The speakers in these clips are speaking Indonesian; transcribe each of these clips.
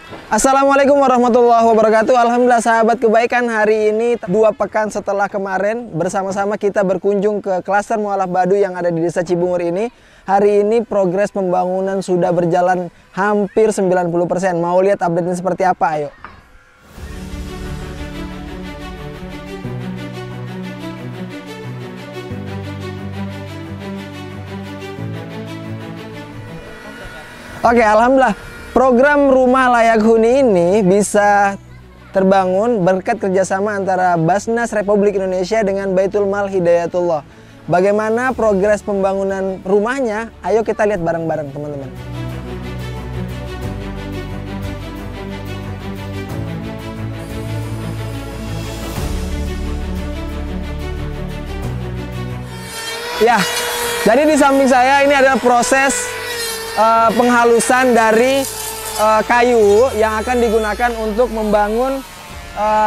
Assalamualaikum warahmatullahi wabarakatuh. Alhamdulillah sahabat kebaikan, hari ini 2 pekan setelah kemarin bersama-sama kita berkunjung ke klaster Mualaf Baduy yang ada di Desa Cibungur ini. Hari ini progres pembangunan sudah berjalan hampir 90%. Mau lihat update-nya seperti apa? Ayo. Oke, alhamdulillah program rumah layak huni ini bisa terbangun berkat kerjasama antara Basnas Republik Indonesia dengan Baitul Mal Hidayatullah. Bagaimana progres pembangunan rumahnya? Ayo kita lihat bareng-bareng teman-teman. Ya, jadi di samping saya ini adalah proses penghalusan dari kayu yang akan digunakan untuk membangun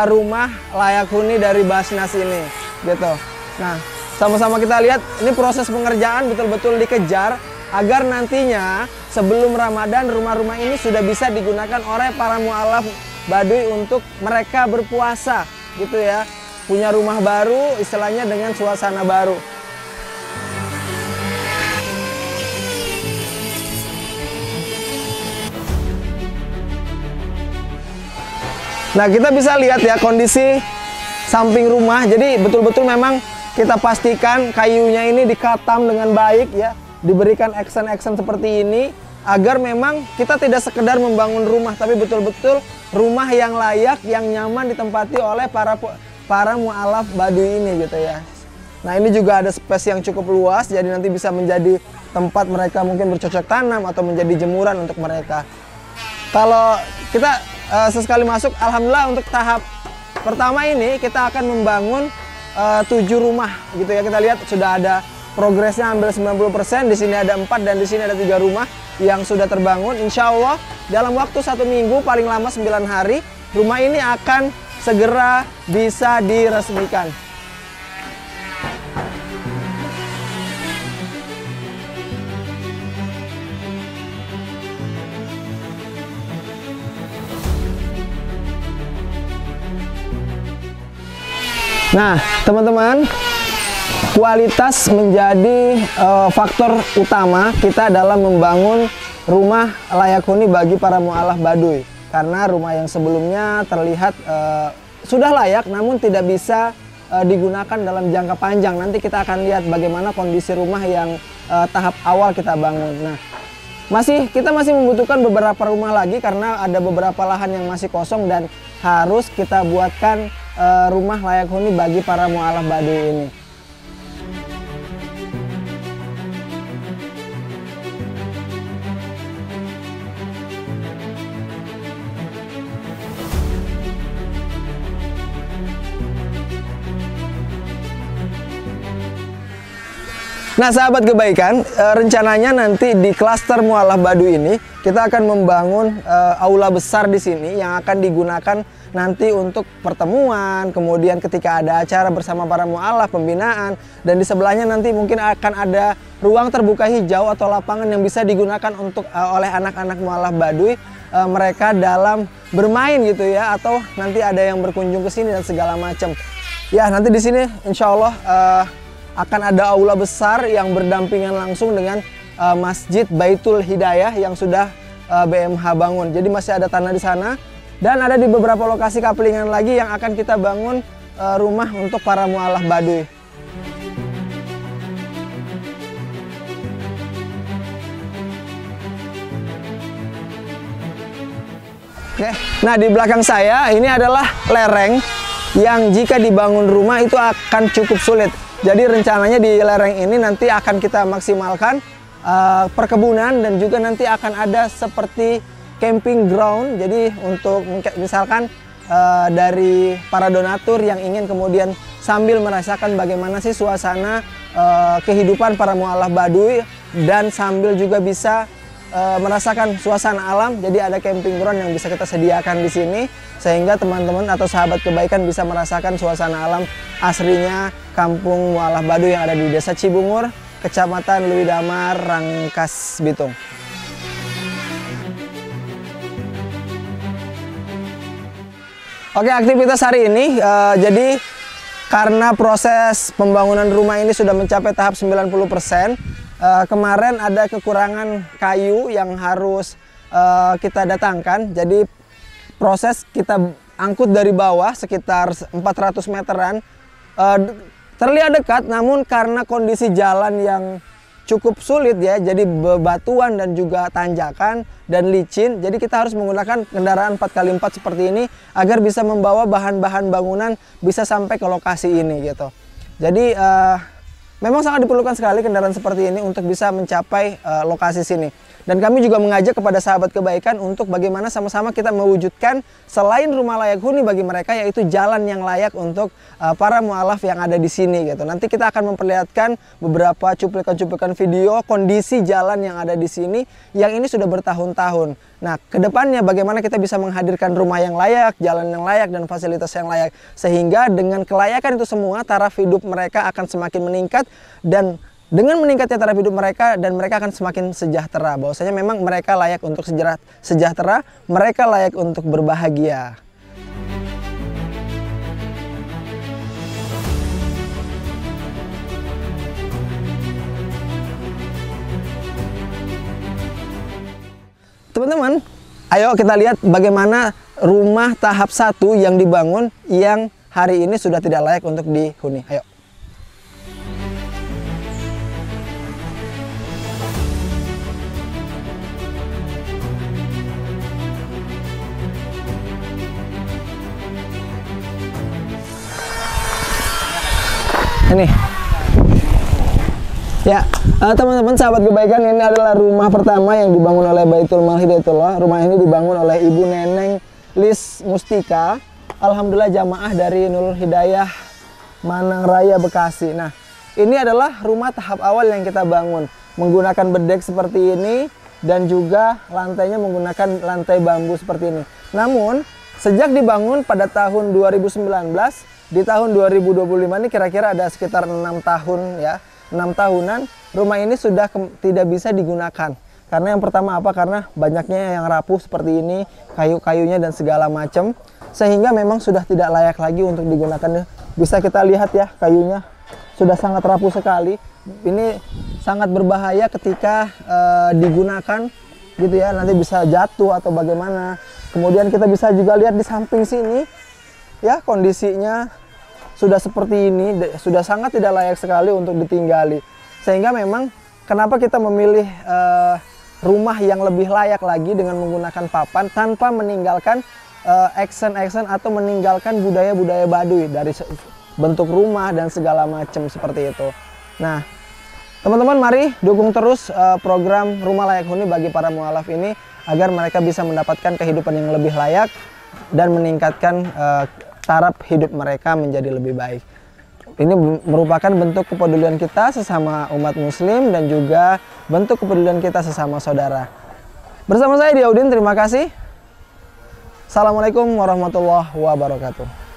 rumah layak huni dari Basnas ini, gitu. Nah, sama-sama kita lihat ini proses pengerjaan betul-betul dikejar agar nantinya sebelum Ramadan rumah-rumah ini sudah bisa digunakan oleh para mualaf Baduy untuk mereka berpuasa, gitu ya. Punya rumah baru, istilahnya dengan suasana baru. Nah, kita bisa lihat ya kondisi samping rumah. Jadi betul-betul memang kita pastikan kayunya ini dikatam dengan baik ya, diberikan action-action seperti ini agar memang kita tidak sekedar membangun rumah, tapi betul-betul rumah yang layak, yang nyaman ditempati oleh para mualaf Baduy ini, gitu ya. Nah, ini juga ada space yang cukup luas, jadi nanti bisa menjadi tempat mereka mungkin bercocok tanam atau menjadi jemuran untuk mereka. Kalau kita sesekali masuk, alhamdulillah untuk tahap pertama ini kita akan membangun 7 rumah, gitu ya. Kita lihat sudah ada progresnya hampir 90%. Di sini ada 4 dan di sini ada 3 rumah yang sudah terbangun. Insya Allah dalam waktu 1 minggu, paling lama 9 hari, rumah ini akan segera bisa diresmikan. Nah, teman-teman, kualitas menjadi faktor utama kita dalam membangun rumah layak huni bagi para mualaf Baduy. Karena rumah yang sebelumnya terlihat sudah layak namun tidak bisa digunakan dalam jangka panjang. Nanti kita akan lihat bagaimana kondisi rumah yang tahap awal kita bangun. Nah, kita masih membutuhkan beberapa rumah lagi karena ada beberapa lahan yang masih kosong dan harus kita buatkan rumah layak huni bagi para mualaf Baduy ini. Nah, sahabat kebaikan, rencananya nanti di klaster mualaf Baduy ini kita akan membangun aula besar di sini yang akan digunakan nanti untuk pertemuan, kemudian ketika ada acara bersama para mualaf, pembinaan, dan di sebelahnya nanti mungkin akan ada ruang terbuka hijau atau lapangan yang bisa digunakan untuk oleh anak-anak mualaf Baduy mereka dalam bermain, gitu ya, atau nanti ada yang berkunjung ke sini dan segala macam. Ya, nanti di sini insya Allah akan ada aula besar yang berdampingan langsung dengan Masjid Baitul Hidayah yang sudah BMH bangun. Jadi masih ada tanah di sana. Dan ada di beberapa lokasi kaplingan lagi yang akan kita bangun rumah untuk para mualaf Baduy. Oke, nah di belakang saya ini adalah lereng yang jika dibangun rumah itu akan cukup sulit. Jadi rencananya di lereng ini nanti akan kita maksimalkan perkebunan dan juga nanti akan ada seperti camping ground. Jadi untuk misalkan dari para donatur yang ingin kemudian sambil merasakan bagaimana sih suasana kehidupan para mualaf Baduy dan sambil juga bisa merasakan suasana alam. Jadi ada camping ground yang bisa kita sediakan di sini sehingga teman-teman atau sahabat kebaikan bisa merasakan suasana alam aslinya kampung mualaf Baduy yang ada di Desa Cibungur, Kecamatan Lui Damar, Rangkas Bitung. Oke, aktivitas hari ini jadi karena proses pembangunan rumah ini sudah mencapai tahap 90%, kemarin ada kekurangan kayu yang harus kita datangkan. Jadi proses kita angkut dari bawah sekitar 400 meteran. Terlihat dekat, namun karena kondisi jalan yang cukup sulit ya, jadi bebatuan dan juga tanjakan dan licin, jadi kita harus menggunakan kendaraan 4x4 seperti ini agar bisa membawa bahan-bahan bangunan bisa sampai ke lokasi ini gitu. Jadi memang sangat diperlukan sekali kendaraan seperti ini untuk bisa mencapai lokasi sini. Dan kami juga mengajak kepada sahabat kebaikan untuk bagaimana sama-sama kita mewujudkan selain rumah layak huni bagi mereka, yaitu jalan yang layak untuk para mualaf yang ada di sini gitu. Nanti kita akan memperlihatkan beberapa cuplikan-cuplikan video kondisi jalan yang ada di sini yang ini sudah bertahun-tahun. Nah, kedepannya bagaimana kita bisa menghadirkan rumah yang layak, jalan yang layak, dan fasilitas yang layak, sehingga dengan kelayakan itu semua taraf hidup mereka akan semakin meningkat, dan dengan meningkatnya taraf hidup mereka dan mereka akan semakin sejahtera. Bahwasanya memang mereka layak untuk sejahtera, mereka layak untuk berbahagia. Teman-teman, ayo kita lihat bagaimana rumah tahap 1 yang dibangun yang hari ini sudah tidak layak untuk dihuni. Ayo. Ini ya, teman-teman sahabat kebaikan, ini adalah rumah pertama yang dibangun oleh Baitul Mal Hidayatullah. Rumah ini dibangun oleh Ibu Neneng Lis Mustika, alhamdulillah jamaah dari Nurul Hidayah Manang Raya Bekasi. Nah, ini adalah rumah tahap awal yang kita bangun menggunakan bedek seperti ini dan juga lantainya menggunakan lantai bambu seperti ini. Namun sejak dibangun pada tahun 2019, di tahun 2025 ini kira-kira ada sekitar 6 tahun ya, 6 tahunan rumah ini sudah tidak bisa digunakan. Karena yang pertama apa? Karena banyaknya yang rapuh seperti ini, kayu-kayunya dan segala macam, sehingga memang sudah tidak layak lagi untuk digunakan. Bisa kita lihat ya, kayunya sudah sangat rapuh sekali. Ini sangat berbahaya ketika digunakan gitu ya, nanti bisa jatuh atau bagaimana. Kemudian kita bisa juga lihat di samping sini ya, kondisinya sudah seperti ini, sudah sangat tidak layak sekali untuk ditinggali. Sehingga memang kenapa kita memilih rumah yang lebih layak lagi dengan menggunakan papan tanpa meninggalkan action atau meninggalkan budaya-budaya Baduy dari bentuk rumah dan segala macam seperti itu. Nah, teman-teman mari dukung terus program Rumah Layak Huni bagi para mualaf ini agar mereka bisa mendapatkan kehidupan yang lebih layak dan meningkatkan taraf hidup mereka menjadi lebih baik. Ini merupakan bentuk kepedulian kita sesama umat muslim dan juga bentuk kepedulian kita sesama saudara. Bersama saya Diyaudin, terima kasih. Assalamualaikum warahmatullahi wabarakatuh.